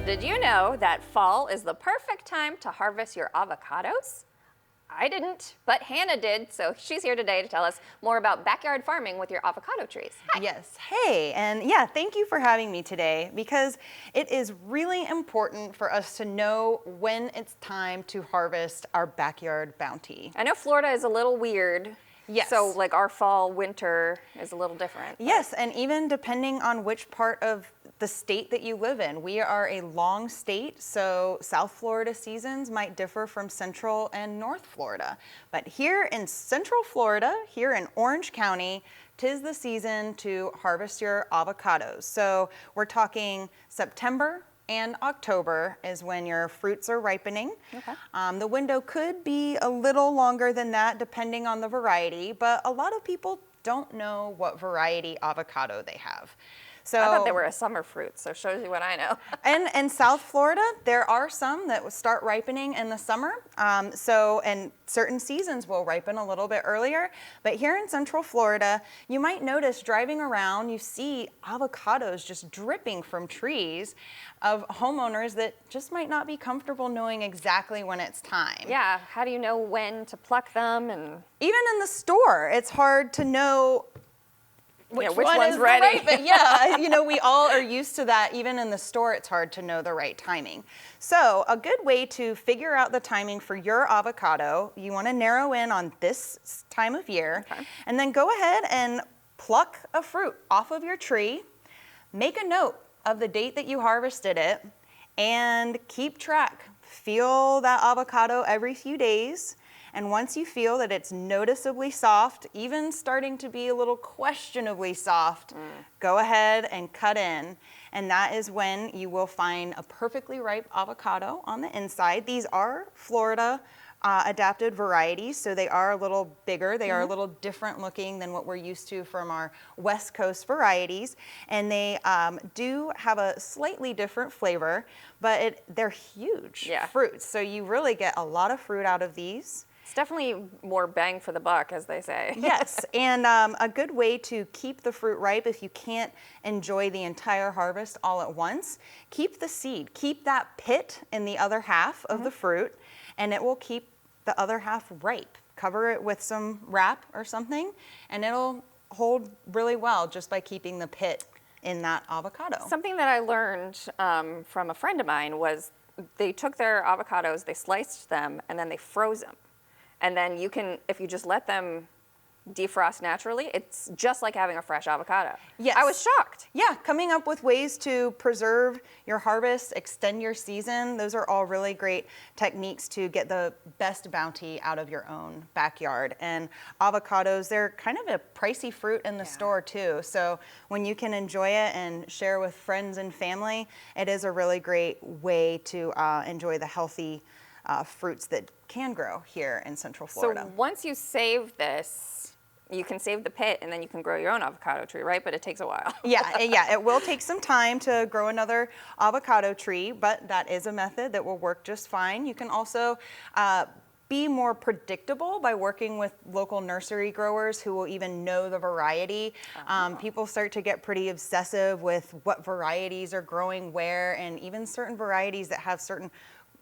Did you know that fall is the perfect time to harvest your avocados? I didn't, but Hannah did, so she's here today to tell us more about backyard farming with your avocado trees. Hi. Yes, hey, and yeah, thank you for having me today because it is really important for us to know when it's time to harvest our backyard bounty. I know Florida is a little weird. Yes. So like our fall, winter is a little different. Yes, and even depending on which part of the state that you live in. We are a long state, so South Florida seasons might differ from Central and North Florida. But here in Central Florida, here in Orange County, 'tis the season to harvest your avocados. So we're talking September and October is when your fruits are ripening. Okay. The window could be a little longer than that depending on the variety, but a lot of people don't know what variety avocado they have. So, I thought they were a summer fruit, so shows you what I know. and in South Florida, there are some that will start ripening in the summer. And certain seasons will ripen a little bit earlier. But here in Central Florida, you might notice driving around, you see avocados just dripping from trees of homeowners that just might not be comfortable knowing exactly when it's time. Yeah, how do you know when to pluck them? And Even in the store, it's hard to know which which one one's is ready. right, but yeah, we all are used to that. Even in the store, it's hard to know the right timing. So a good way to figure out the timing for your avocado, you want to narrow in on this time of year, Okay. and then go ahead and pluck a fruit off of your tree, make a note of the date that you harvested it, and keep track. Feel that avocado every few days. And once you feel that it's noticeably soft, even starting to be a little questionably soft, go ahead and cut in. And that is when you will find a perfectly ripe avocado on the inside. These are Florida adapted varieties, so they are a little bigger. They are a little different looking than what we're used to from our West Coast varieties. And they do have a slightly different flavor, but they're huge fruits. So you really get a lot of fruit out of these. It's definitely more bang for the buck, as they say. Yes, and a good way to keep the fruit ripe if you can't enjoy the entire harvest all at once, keep the seed. Keep that pit in the other half of the fruit, and it will keep the other half ripe. Cover it with some wrap or something, and it'll hold really well just by keeping the pit in that avocado. Something that I learned from a friend of mine was they took their avocados, they sliced them, and then they froze them. And then you can, if you just let them defrost naturally, it's just like having a fresh avocado. Yes. I was shocked. Yeah, coming up with ways to preserve your harvest, extend your season, those are all really great techniques to get the best bounty out of your own backyard. And avocados, they're kind of a pricey fruit in the store too. So when you can enjoy it and share with friends and family, it is a really great way to enjoy the healthy fruits that can grow here in Central Florida. So once you save this, you can save the pit and then you can grow your own avocado tree, right? But it takes a while. Yeah, it will take some time to grow another avocado tree, but that is a method that will work just fine. You can also be more predictable by working with local nursery growers who will even know the variety. People start to get pretty obsessive with what varieties are growing where, and even certain varieties that have certain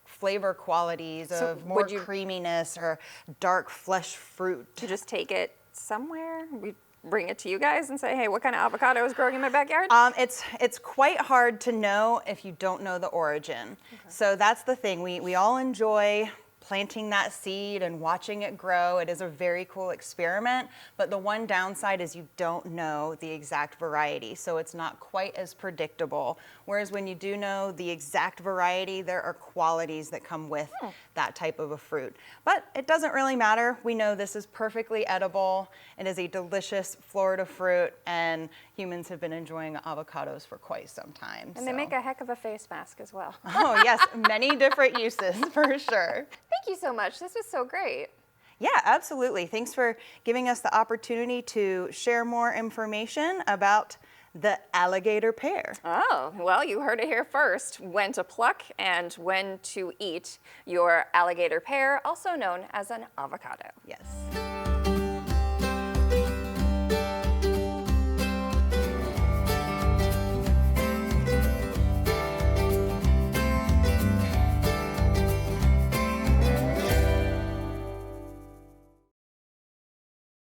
flavor qualities of more creaminess or dark flesh fruit. To just take it somewhere, we bring it to you guys and say, hey, what kind of avocado is growing in my backyard? It's quite hard to know if you don't know the origin. Okay. So that's the thing. We all enjoy planting that seed and watching it grow. It is a very cool experiment, but the one downside is you don't know the exact variety, so it's not quite as predictable. Whereas when you do know the exact variety, there are qualities that come with that type of a fruit. But it doesn't really matter. We know this is perfectly edible. It is a delicious Florida fruit, and humans have been enjoying avocados for quite some time. And they make a heck of a face mask as well. Oh yes, many different uses for sure. Thank you so much. This was so great. Yeah, absolutely. Thanks for giving us the opportunity to share more information about the alligator pear. Oh, well, you heard it here first. When to pluck and when to eat your alligator pear, also known as an avocado. Yes.